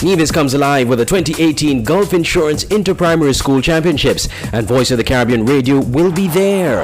Nevis comes alive with the 2018 Gulf Insurance Inter-Primary School Championships, and Voice of the Caribbean Radio will be there.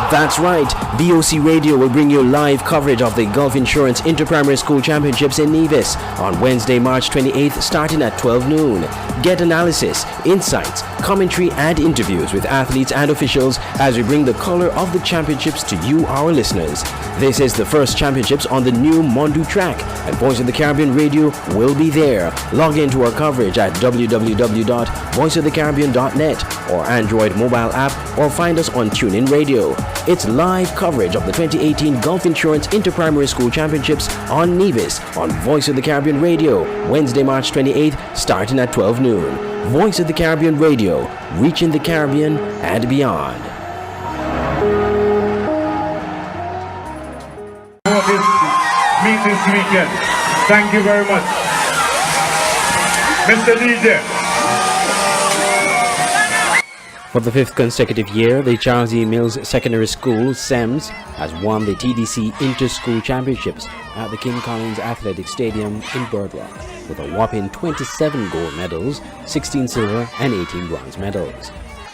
That's right, VOC Radio will bring you live coverage of the Gulf Insurance Inter-Primary School Championships in Nevis on Wednesday, March 28th, starting at 12 noon. Get analysis, insights, commentary and interviews with athletes and officials as we bring the color of the championships to you, our listeners. This is the first championships on the new Mondu track, and Voice of the Caribbean Radio will be there. Log into our coverage at www.voiceofthecaribbean.net or Android mobile app, or find us on TuneIn Radio. It's live coverage of the 2018 Gulf Insurance Inter-Primary School Championships on Nevis on Voice of the Caribbean Radio, Wednesday, March 28th, starting at 12 noon. Voice of the Caribbean Radio, reaching the Caribbean and beyond. Meet this weekend. Thank you very much. Mr. DJ. For the fifth consecutive year, the Charles E. Mills Secondary School, SEMS, has won the TDC Inter-School Championships at the Kim Collins Athletic Stadium in Bird Rock, with a whopping 27 gold medals, 16 silver and 18 bronze medals.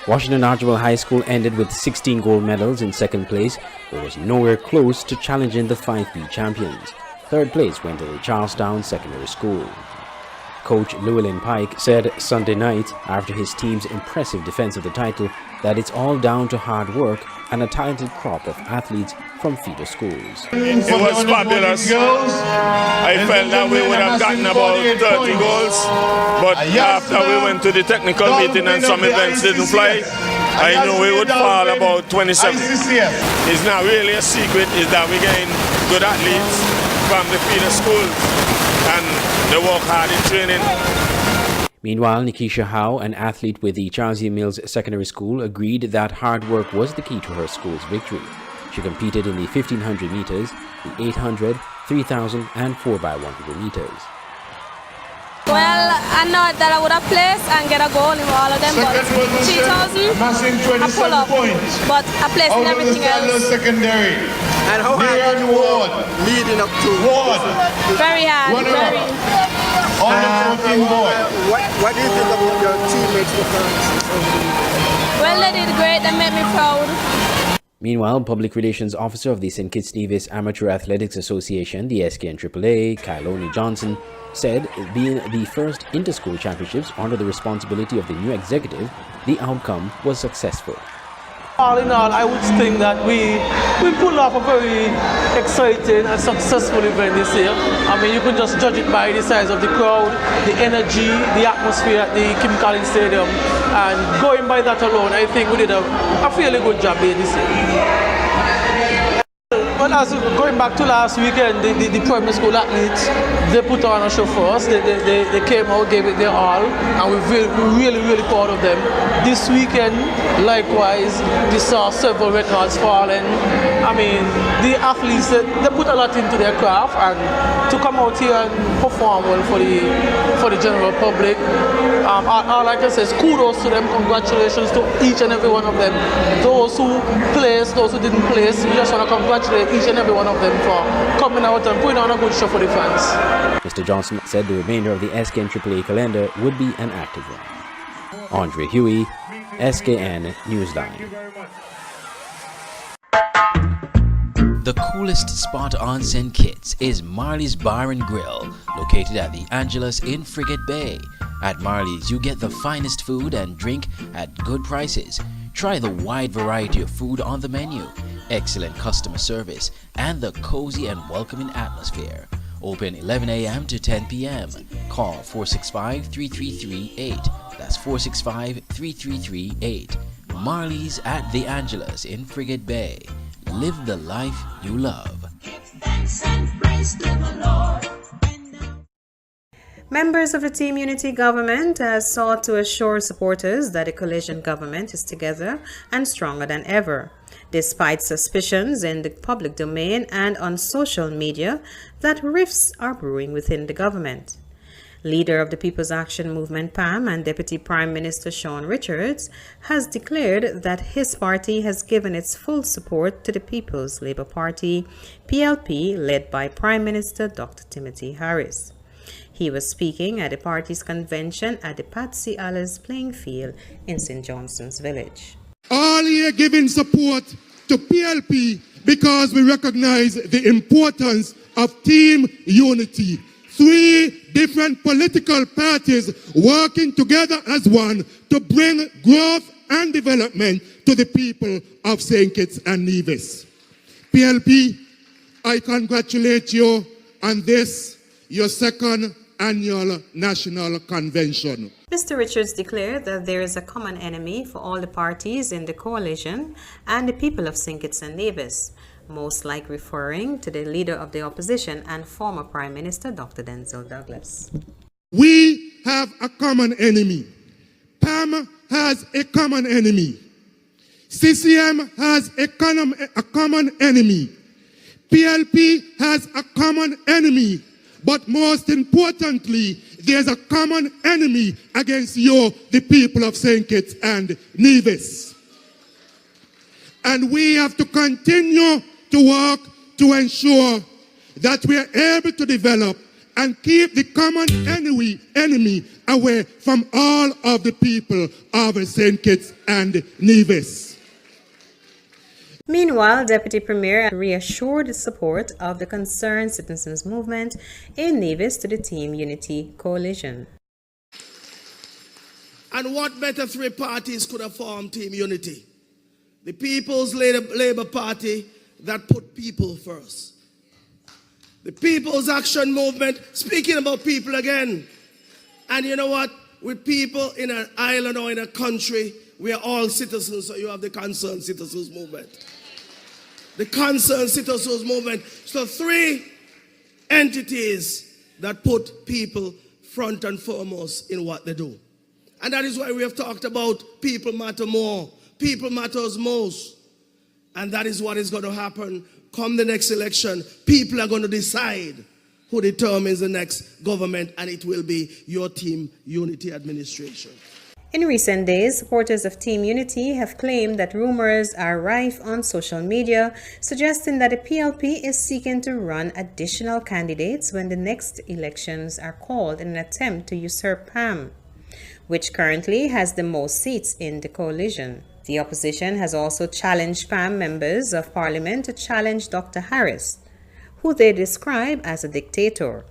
Washington Archibald High School ended with 16 gold medals in second place, but was nowhere close to challenging the 5B champions. Third place went to the Charlestown Secondary School. Coach Llewellyn Pike said Sunday night, after his team's impressive defense of the title, that it's all down to hard work and a talented crop of athletes from feeder schools. It was fabulous. I felt that we would have gotten about 30 goals, but after we went to the technical meeting and some events didn't fly, I knew we would fall about 27. It's not really a secret, is that we're getting good athletes from the feeder schools, and they work hard in training. Meanwhile, Nikisha Howe, an athlete with the Charles E. Mills Secondary School, agreed that hard work was the key to her school's victory. She competed in the 1500 meters, the 800, 3000 and 4x100 meters. Well, I know that I would have placed and get a goal in all of them, but 3000, I pull up, but I placed in everything else. Secondary. And how hard you won leading up to Very hard, very. On the 14 board. What do you think about your teammates' performances? Well, they did great, they made me proud. Meanwhile, Public Relations Officer of the St. Kitts Nevis Amateur Athletics Association, the SKN-AAA, Kyloni Johnson, said being the first inter-school championships under the responsibility of the new executive, the outcome was successful. All in all, I would think that we pulled off a very exciting and successful event this year. I mean, you can just judge it by the size of the crowd, the energy, the atmosphere at the Kim Collins Stadium, and going by that alone, I think we did a fairly good job here this year. Well, as going back to last weekend, the primary school athletes, they put on a show for us. They came out, gave it their all, and we're really proud of them. This weekend, likewise, we saw several records falling. I mean, the athletes, they put a lot into their craft, and to come out here and perform well for the general public, all I can say is kudos to them, congratulations to each and every one of them. Those who placed, those who didn't place, we just want to congratulate each and every one of them for coming out and putting on a good show for the fans. Mr. Johnson said the remainder of the SKN AAA calendar would be an active one. Andre Huey, SKN Newsline. The coolest spot on St. Kitts is Marley's Bar and Grill, located at the Angelus in Frigate Bay. At Marley's, you get the finest food and drink at good prices. Try the wide variety of food on the menu, excellent customer service, and the cozy and welcoming atmosphere. Open 11 a.m. to 10 p.m. Call 465-3338. That's 465-3338. Marley's at the Angelus in Frigate Bay. Live the life you love. Members of the Team Unity government has sought to assure supporters that the coalition government is together and stronger than ever, despite suspicions in the public domain and on social media that rifts are brewing within the government. Leader of the People's Action Movement, PAM, and Deputy Prime Minister Sean Richards has declared that his party has given its full support to the People's Labour Party, PLP, led by Prime Minister Dr. Timothy Harris. He was speaking at the party's convention at the Patsy Allers playing field in St. Johnston's Village. All here giving support to PLP because we recognize the importance of team unity. 3 different political parties working together as one to bring growth and development to the people of St. Kitts and Nevis. PLP, I congratulate you on this, your 2nd annual national convention. Mr. Richards declared that there is a common enemy for all the parties in the coalition and the people of St. Kitts and Nevis, most like referring to the leader of the opposition and former Prime Minister Dr. Denzel Douglas. We have a common enemy. PAM has a common enemy. CCM has a common enemy. PLP has a common enemy. But most importantly, there's a common enemy against you, the people of St. Kitts and Nevis. And we have to continue to work to ensure that we are able to develop and keep the common enemy away from all of the people of St. Kitts and Nevis. Meanwhile, Deputy Premier reassured the support of the Concerned Citizens Movement in Nevis to the Team Unity Coalition. And what better 3 parties could have formed Team Unity? The People's Labour Party that put people first. The People's Action Movement, speaking about people again. And you know what? With people in an island or in a country, we are all citizens, so you have the Concerned Citizens Movement. The Concerned Citizens Movement. So 3 entities that put people front and foremost in what they do. And that is why we have talked about people matter more. People matters most. And that is what is going to happen come the next election. People are going to decide who determines the next government, and it will be your Team Unity administration. In recent days, supporters of Team Unity have claimed that rumors are rife on social media, suggesting that the PLP is seeking to run additional candidates when the next elections are called in an attempt to usurp PAM, which currently has the most seats in the coalition. The opposition has also challenged PAM members of parliament to challenge Dr. Harris, who they describe as a dictator.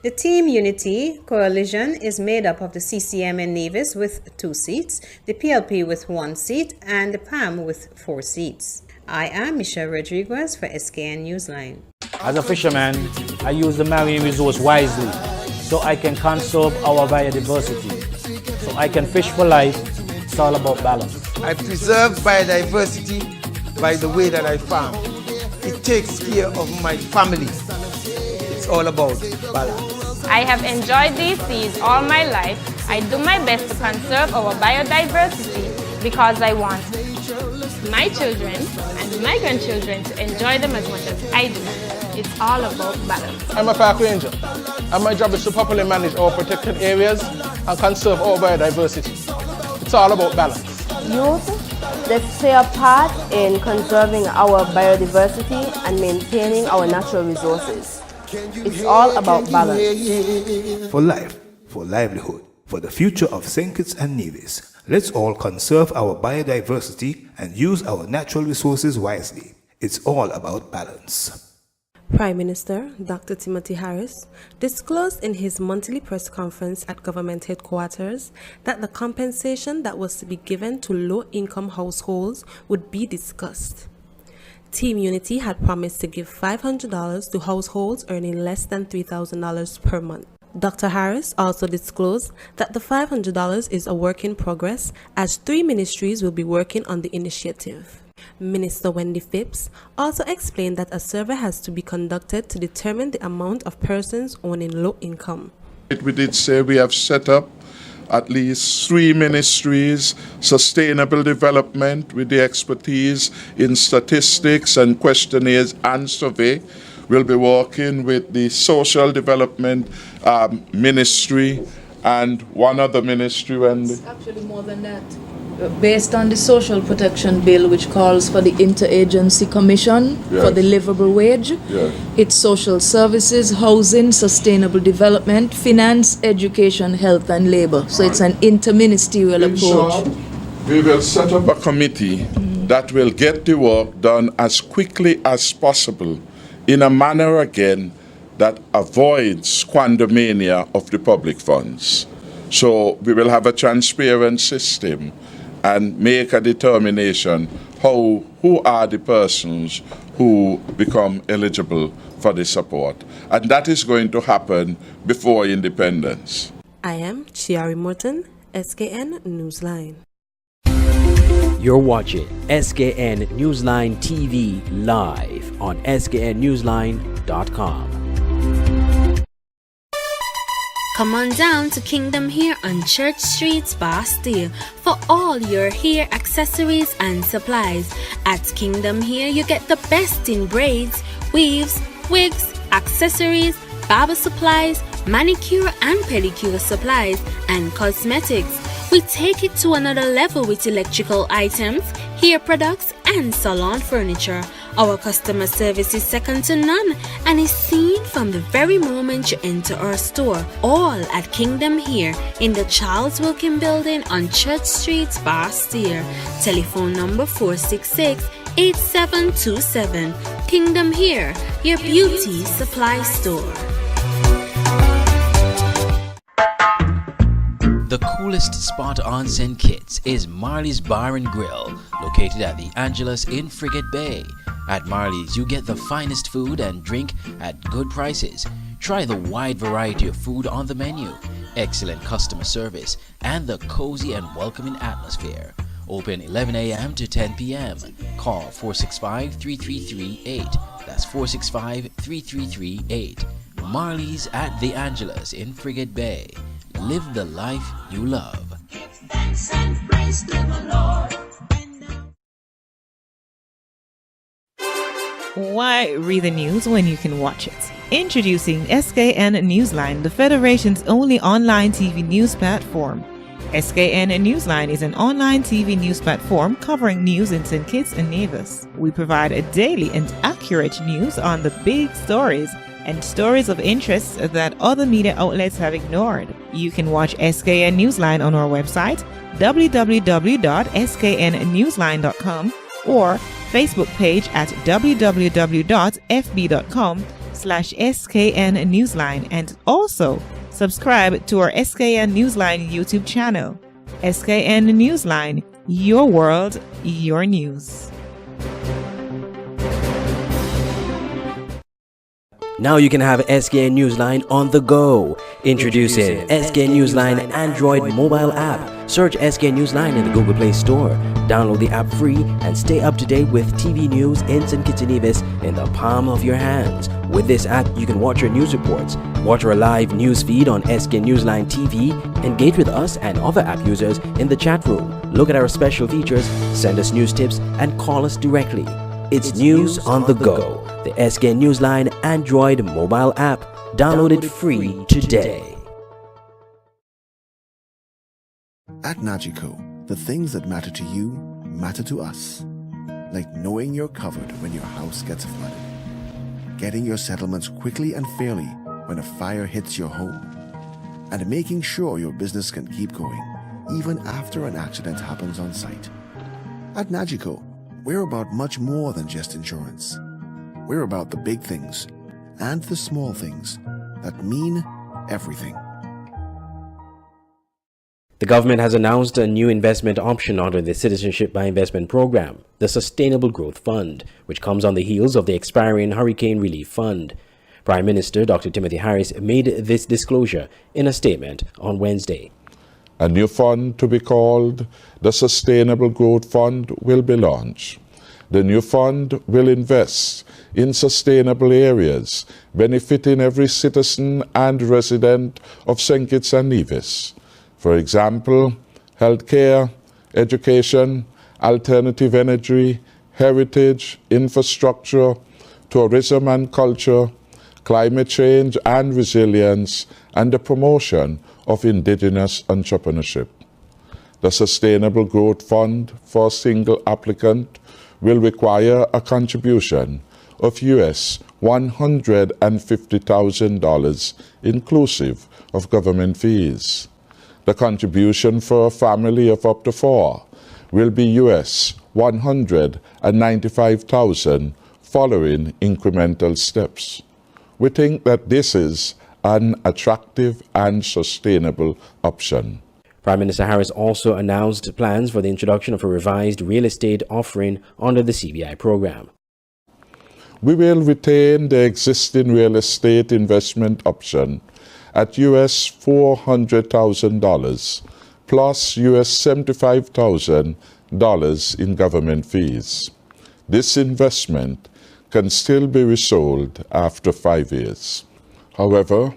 The Team Unity coalition is made up of the CCM in Nevis with 2 seats, the PLP with 1 seat, and the PAM with 4 seats. I am Michelle Rodriguez for SKN Newsline. As a fisherman, I use the marine resource wisely so I can conserve our biodiversity. So I can fish for life. It's all about balance. I preserve biodiversity by the way that I farm. It takes care of my family. It's all about balance. I have enjoyed these seas all my life. I do my best to conserve our biodiversity because I want my children and my grandchildren to enjoy them as much as I do. It's all about balance. I'm a park ranger, and my job is to properly manage our protected areas and conserve our biodiversity. It's all about balance. Youth, let's play a part in conserving our biodiversity and maintaining our natural resources. It's all about balance. For life, for livelihood, for the future of St. Kitts and Nevis, let's all conserve our biodiversity and use our natural resources wisely. It's all about balance. Prime Minister Dr. Timothy Harris disclosed in his monthly press conference at government headquarters that the compensation that was to be given to low-income households would be discussed. Team Unity had promised to give $500 to households earning less than $3,000 per month. Dr. Harris also disclosed that the $500 is a work in progress, as 3 ministries will be working on the initiative. Minister Wendy Phipps also explained that a survey has to be conducted to determine the amount of persons owning low income. We did say we have set up at least 3 ministries: sustainable development with the expertise in statistics and questionnaires and survey. We'll be working with the social development ministry and one other ministry. It's actually more than that. based on the Social Protection Bill, which calls for the Interagency Commission for the livable wage. It's social services, housing, sustainable development, finance, education, health, and labor. So it's an interministerial approach. We will set up a committee that will get the work done as quickly as possible in a manner, again, that avoids squandermania of the public funds. So we will have a transparent system and make a determination who are the persons who become eligible for the support. And that is going to happen before independence. I am Chiari Morton, SKN Newsline. You're watching SKN Newsline TV live on sknnewsline.com. Come on down to Kingdom Hair on Church Street, Bastille for all your hair accessories and supplies. At Kingdom Hair, you get the best in braids, weaves, wigs, accessories, barber supplies, manicure and pedicure supplies, and cosmetics. We take it to another level with electrical items, hair products, and salon furniture. Our customer service is second to none and is seen from the very moment you enter our store. All at Kingdom Hair in the Charles Wilkin Building on Church Street, Bastille. Telephone number 466-8727. Kingdom Hair, your beauty supply store. The coolest spot on St. Kitts is Marley's Bar and Grill, located at the Angelus in Frigate Bay. At Marley's, you get the finest food and drink at good prices. Try the wide variety of food on the menu, excellent customer service, and the cozy and welcoming atmosphere. Open 11 a.m. to 10 p.m. Call 465-3338. That's 465-3338. Marley's at the Angelus in Frigate Bay. Live the life you love. Thanks and praise to the Lord. Why read the news when you can watch it? Introducing SKN Newsline, the Federation's only online TV news platform. SKN Newsline is an online TV news platform covering news in St. Kitts and Nevis. We provide a daily and accurate news on the big stories and stories of interest that other media outlets have ignored. You can watch SKN Newsline on our website, www.sknnewsline.com, or Facebook page at www.fb.com/SKN Newsline, and also subscribe to our SKN Newsline YouTube channel. SKN Newsline, your world, your news. Now you can have SKN Newsline on the go. Introducing SKN Newsline Android mobile app. Search SKN Newsline in the Google Play Store. Download the app free and stay up to date with TV news in St. Kitts and Nevis in the palm of your hands. With this app, you can watch your news reports, watch our live news feed on SKN Newsline TV, engage with us and other app users in the chat room, look at our special features, send us news tips, and call us directly. It's news on the go. The SKN Newsline Android mobile app. Download it free today. At Nagico, the things that matter to you matter to us. Like knowing you're covered when your house gets flooded, getting your settlements quickly and fairly when a fire hits your home, and making sure your business can keep going even after an accident happens on site. At Nagico, we're about much more than just insurance. We're about the big things and the small things that mean everything. The government has announced a new investment option under the Citizenship by Investment Program, the Sustainable Growth Fund, which comes on the heels of the expiring Hurricane Relief Fund. Prime Minister Dr. Timothy Harris made this disclosure in a statement on Wednesday. A new fund to be called the Sustainable Growth Fund will be launched. The new fund will invest in sustainable areas, benefiting every citizen and resident of St. Kitts and Nevis. For example, healthcare, education, alternative energy, heritage, infrastructure, tourism and culture, climate change and resilience, and the promotion of indigenous entrepreneurship. The Sustainable Growth Fund for a single applicant will require a contribution of US $150,000 inclusive of government fees. The contribution for a family of up to 4 will be US $195,000 following incremental steps. We think that this is an attractive and sustainable option. Prime Minister Harris also announced plans for the introduction of a revised real estate offering under the CBI program. We will retain the existing real estate investment option at US $400,000 plus US $75,000 in government fees. This investment can still be resold after 5 years. However,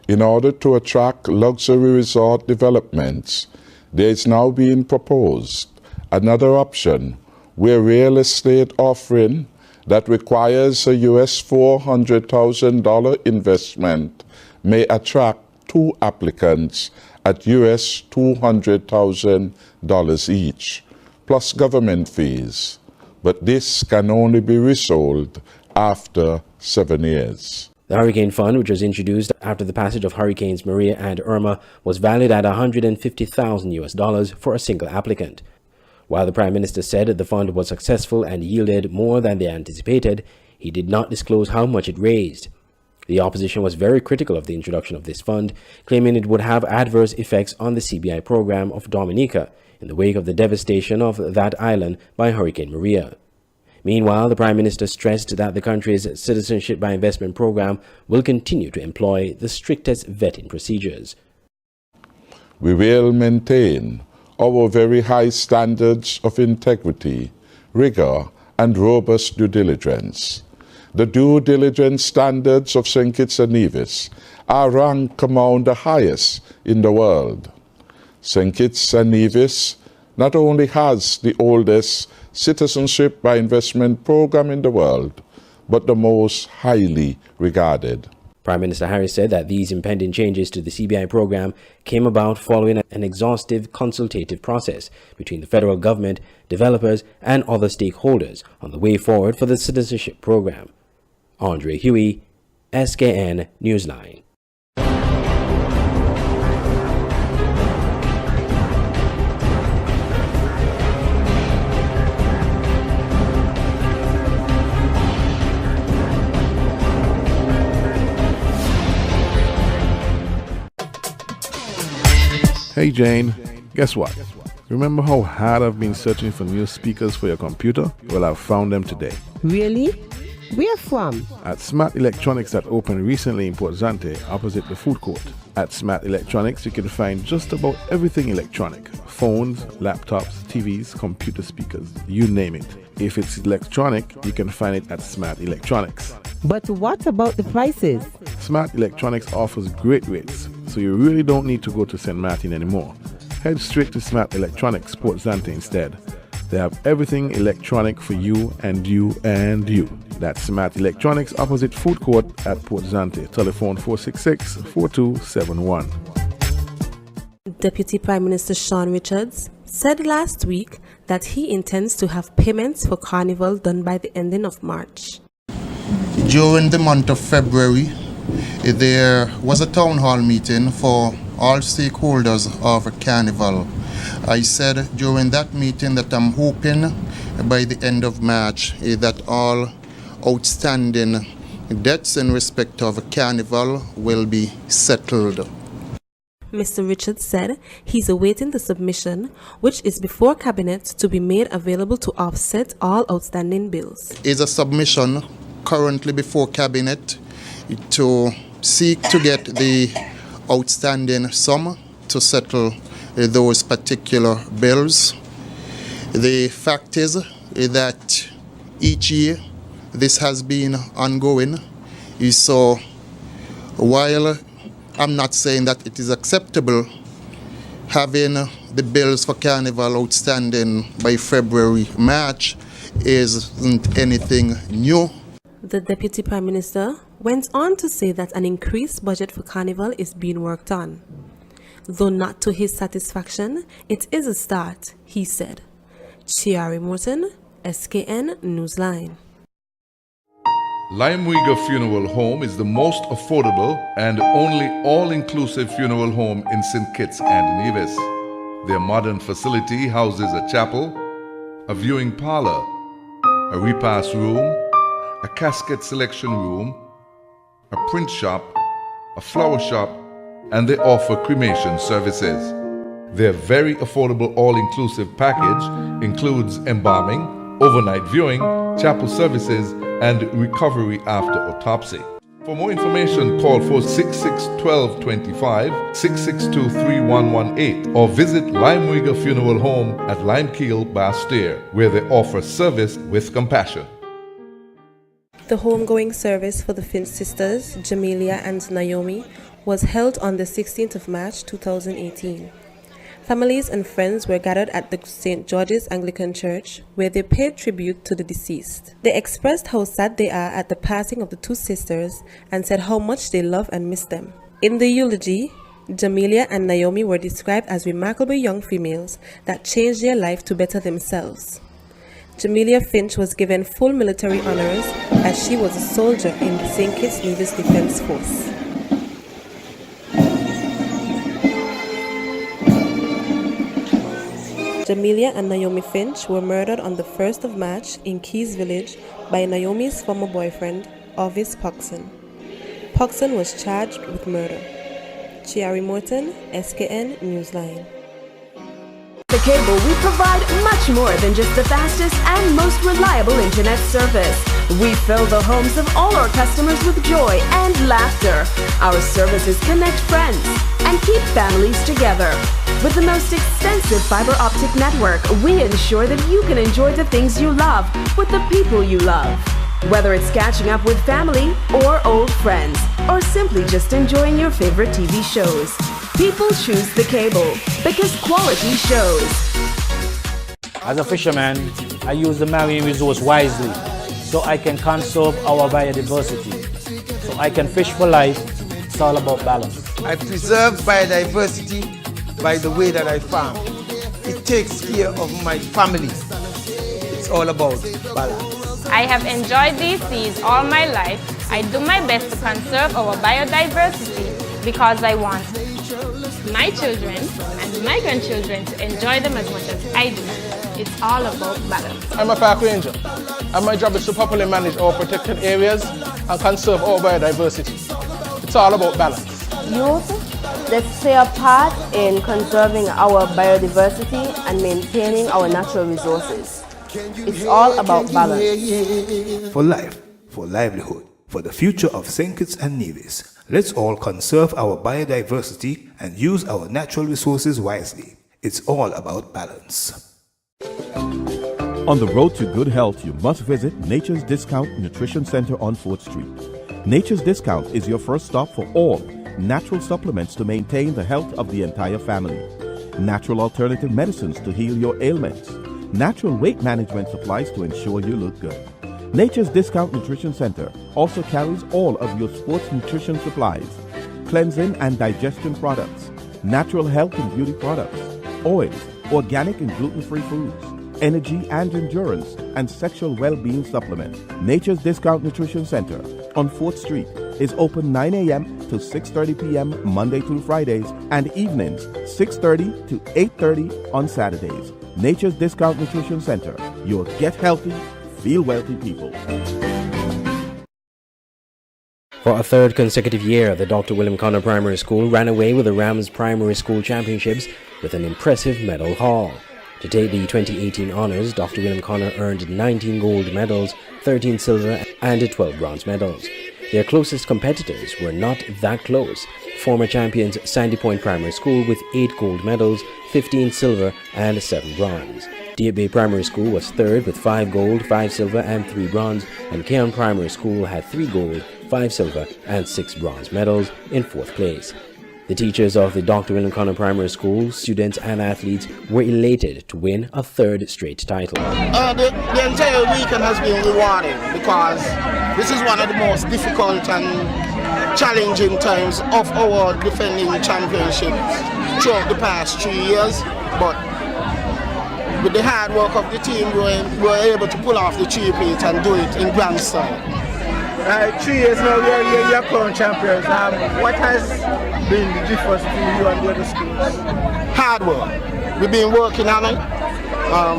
in order to attract luxury resort developments, there is now being proposed another option where real estate offering that requires a US $400,000 investment may attract 2 applicants at US $200,000 each, plus government fees. But this can only be resold after 7 years. The Hurricane Fund, which was introduced after the passage of Hurricanes Maria and Irma, was valued at $150,000 for a single applicant. While the Prime Minister said the fund was successful and yielded more than they anticipated, he did not disclose how much it raised. The opposition was very critical of the introduction of this fund, claiming it would have adverse effects on the CBI program of Dominica in the wake of the devastation of that island by Hurricane Maria. Meanwhile, the Prime Minister stressed that the country's Citizenship by Investment program will continue to employ the strictest vetting procedures. We will maintain our very high standards of integrity, rigor, and robust due diligence. The due diligence standards of St. Kitts and Nevis are ranked among the highest in the world. St. Kitts and Nevis not only has the oldest Citizenship by Investment program in the world, but the most highly regarded. Prime Minister Harris said that these impending changes to the CBI program came about following an exhaustive consultative process between the federal government, developers, and other stakeholders on the way forward for the citizenship program. Andre Huey, SKN Newsline. Hey Jane, guess what? Remember how hard I've been searching for new speakers for your computer? Well, I've found them today. Really? Where from? At Smart Electronics that opened recently in Port Zante, opposite the food court. At Smart Electronics, you can find just about everything electronic. Phones, laptops, TVs, computer speakers, you name it. If it's electronic, you can find it at Smart Electronics. But what about the prices? Smart Electronics offers great rates, so you really don't need to go to St. Martin anymore. Head straight to Smart Electronics Port Zante instead. They have everything electronic for you and you and you. That's Smart Electronics opposite food court at Port Zante. Telephone 466-4271. Deputy Prime Minister Sean Richards said last week that he intends to have payments for Carnival done by the ending of March. During the month of February, there was a town hall meeting for all stakeholders of Carnival. I said during that meeting that I'm hoping by the end of March that all outstanding debts in respect of Carnival will be settled. Mr. Richards said he's awaiting the submission, which is before Cabinet, to be made available to offset all outstanding bills. Is a submission currently before Cabinet to seek to get the outstanding sum to settle those particular bills. The fact is that each year this has been ongoing. So while I'm not saying that it is acceptable having the bills for Carnival outstanding by February, March isn't anything new. The Deputy Prime Minister went on to say that an increased budget for Carnival is being worked on. Though not to his satisfaction, it is a start, he said. Chiari Morton, SKN Newsline. Limeweger Funeral Home is the most affordable and only all-inclusive funeral home in St. Kitts and Nevis. Their modern facility houses a chapel, a viewing parlor, a repast room, a casket selection room, a print shop, a flower shop, and they offer cremation services. Their very affordable all-inclusive package includes embalming, overnight viewing, chapel services, and recovery after autopsy. For more information, call 466-1225, 662-3118, or visit Limeweger Funeral Home at Limekeel, Bastille, where they offer service with compassion. The homegoing service for the Finch sisters, Jamelia and Naomi, was held on the 16th of March 2018. Families and friends were gathered at the St. George's Anglican Church, where they paid tribute to the deceased. They expressed how sad they are at the passing of the two sisters and said how much they love and miss them. In the eulogy, Jamelia and Naomi were described as remarkable young females that changed their life to better themselves. Jamelia Finch was given full military honors as she was a soldier in the St. Kitts Nevis Defense Force. Jamelia and Naomi Finch were murdered on the 1st of March in Keys Village by Naomi's former boyfriend, Orvis Puxon. Puxon was charged with murder. Chiari Morton, SKN Newsline. The Cable, we provide much more than just the fastest and most reliable internet service. We fill the homes of all our customers with joy and laughter. Our services connect friends and keep families together. With the most extensive fiber optic network, we ensure that you can enjoy the things you love with the people you love. Whether it's catching up with family or old friends, or simply just enjoying your favorite TV shows, people choose the Cable because quality shows. As a fisherman, I use the marine resource wisely so I can conserve our biodiversity. So I can fish for life. It's all about balance. I preserve biodiversity by the way that I farm. It takes care of my family. It's all about balance. I have enjoyed these seas all my life. I do my best to conserve our biodiversity because I want my children and my grandchildren to enjoy them as much as I do. It's all about balance. I'm a park ranger, and my job is to properly manage our protected areas and conserve our biodiversity. It's all about balance. Youth, let's play a part in conserving our biodiversity and maintaining our natural resources. It's all about balance. For life, for livelihood, for the future of St. Kitts and Nevis, let's all conserve our biodiversity and use our natural resources wisely. It's all about balance. On the road to good health, you must visit Nature's Discount Nutrition Center on 4th Street. Nature's Discount is your first stop for all natural supplements to maintain the health of the entire family, natural alternative medicines to heal your ailments, natural weight management supplies to ensure you look good. Nature's Discount Nutrition Center also carries all of your sports nutrition supplies, cleansing and digestion products, natural health and beauty products, oils, organic and gluten-free foods, energy and endurance, and sexual well-being supplements. Nature's Discount Nutrition Center on 4th Street is open 9 a.m. to 6:30 p.m. Monday through Fridays and evenings 6:30 to 8:30 on Saturdays. Nature's Discount Nutrition Center, your get healthy, feel wealthy people. For a third consecutive year, the Dr. William Connor Primary School ran away with the Rams Primary School Championships with an impressive medal haul. To take the 2018 honors, Dr. William Connor earned 19 gold medals, 13 silver and 12 bronze medals. Their closest competitors were not that close. Former champions Sandy Point Primary School with 8 gold medals, 15 silver and 7 bronze. Deep Bay Primary School was third with 5 gold, 5 silver and 3 bronze, and Keon Primary School had 3 gold, 5 silver and 6 bronze medals in 4th place. The teachers of the Dr. William Connor Primary School, students and athletes were elated to win a third straight title. The entire weekend has been rewarding because this is one of the most difficult and challenging times of our defending championship throughout the past 3 years, but with the hard work of the team, we were able to pull off the 3-peat and do it in grand style. 3 years now, you're current champions. What has been the difference between you and the other schools? Hard work. We've been working on it.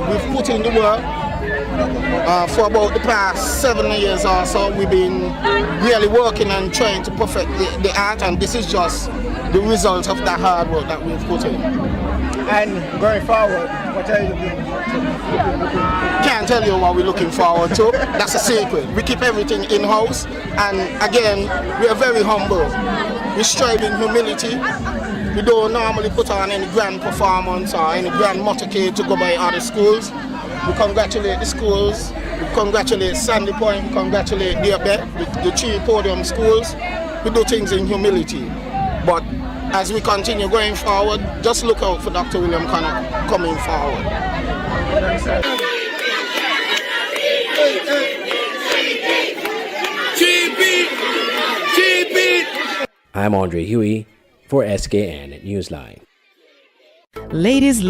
We've put in the work. For about the past 7 years or so, we've been really working and trying to perfect the art, and this is just the result of that hard work that we've put in. And going forward, what are you looking for? Can't tell you what we're looking forward to. That's a secret. We keep everything in-house, and again, we are very humble. We strive in humility. We don't normally put on any grand performance or any grand motorcade to go by other schools. We congratulate the schools, we congratulate Sandy Point, we congratulate the 3 podium schools. We do things in humility. But as we continue going forward, just look out for Dr. William Connor coming forward. I'm Andre Huey for SKN Newsline. Ladies,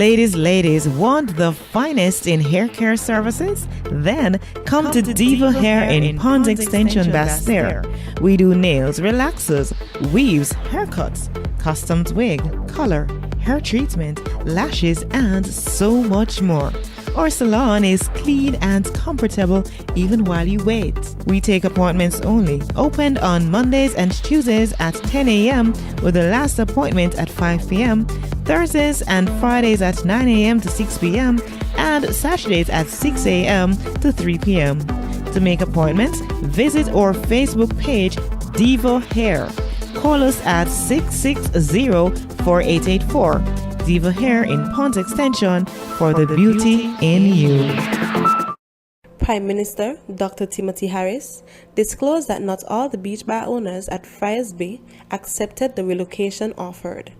want the finest in hair care services? Then come to Diva Hair in Pond Extension, Bastille. We do nails, relaxers, weaves, haircuts, customs wig, color, hair treatment, lashes, and so much more. Our salon is clean and comfortable even while you wait. We take appointments only. Opened on Mondays and Tuesdays at 10 a.m. with the last appointment at 5 p.m. Thursdays and Fridays at 9 a.m. to 6 p.m. and Saturdays at 6 a.m. to 3 p.m. To make appointments, visit our Facebook page, Diva Hair. Call us at 660-4884. Diva Hair in Pond Extension for the beauty in you. Prime Minister Dr. Timothy Harris disclosed that not all the beach bar owners at Friars Bay accepted the relocation offered.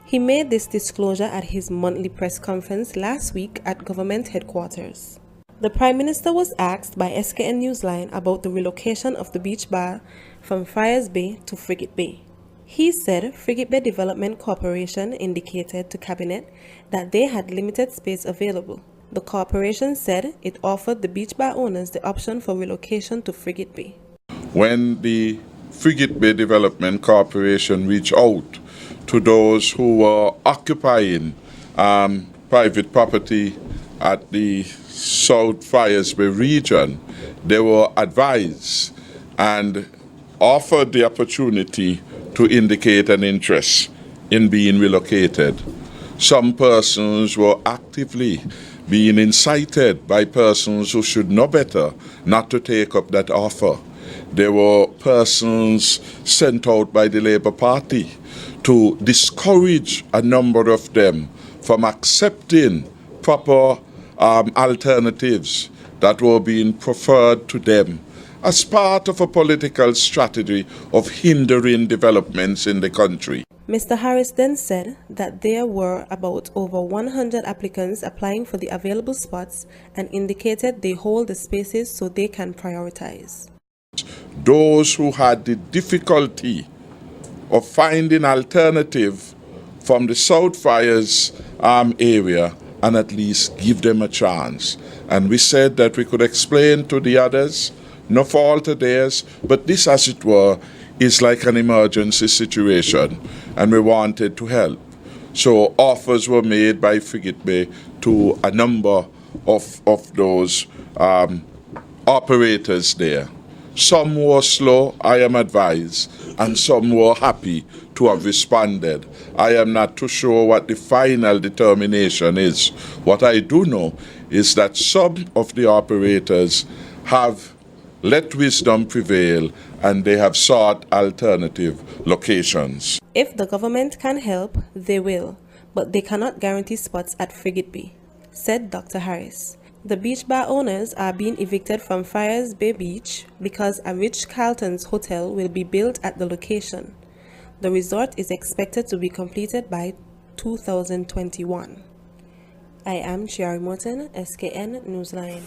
He made this disclosure at his monthly press conference last week at government headquarters. The Prime Minister was asked by SKN Newsline about the relocation of the beach bar from Friars Bay to Frigate Bay. He said Frigate Bay Development Corporation indicated to Cabinet that they had limited space available. The corporation said it offered the beach bar owners the option for relocation to Frigate Bay. When the Frigate Bay Development Corporation reached out to those who were occupying private property at the South Friars Bay region, they were advised and offered the opportunity to indicate an interest in being relocated. Some persons were actively being incited by persons who should know better not to take up that offer. There were persons sent out by the Labour Party to discourage a number of them from accepting proper alternatives that were being preferred to them as part of a political strategy of hindering developments in the country. Mr. Harris then said that there were about over 100 applicants applying for the available spots and indicated they hold the spaces so they can prioritize. Those who had the difficulty of finding alternative from the South Friars area and at least give them a chance. And we said that we could explain to the others, no fault of theirs, but this, as it were, is like an emergency situation, and we wanted to help. So offers were made by Frigate Bay to a number of those operators there. Some were slow, I am advised, and some were happy to have responded. I am not too sure what the final determination is. What I do know is that some of the operators have let wisdom prevail and they have sought alternative locations. If the government can help, they will, but they cannot guarantee spots at Frigate Bay, said Dr. Harris. The beach bar owners are being evicted from Friars Bay Beach because a Ritz-Carlton's hotel will be built at the location. The resort is expected to be completed by 2021. I am Chiari Morton, SKN Newsline.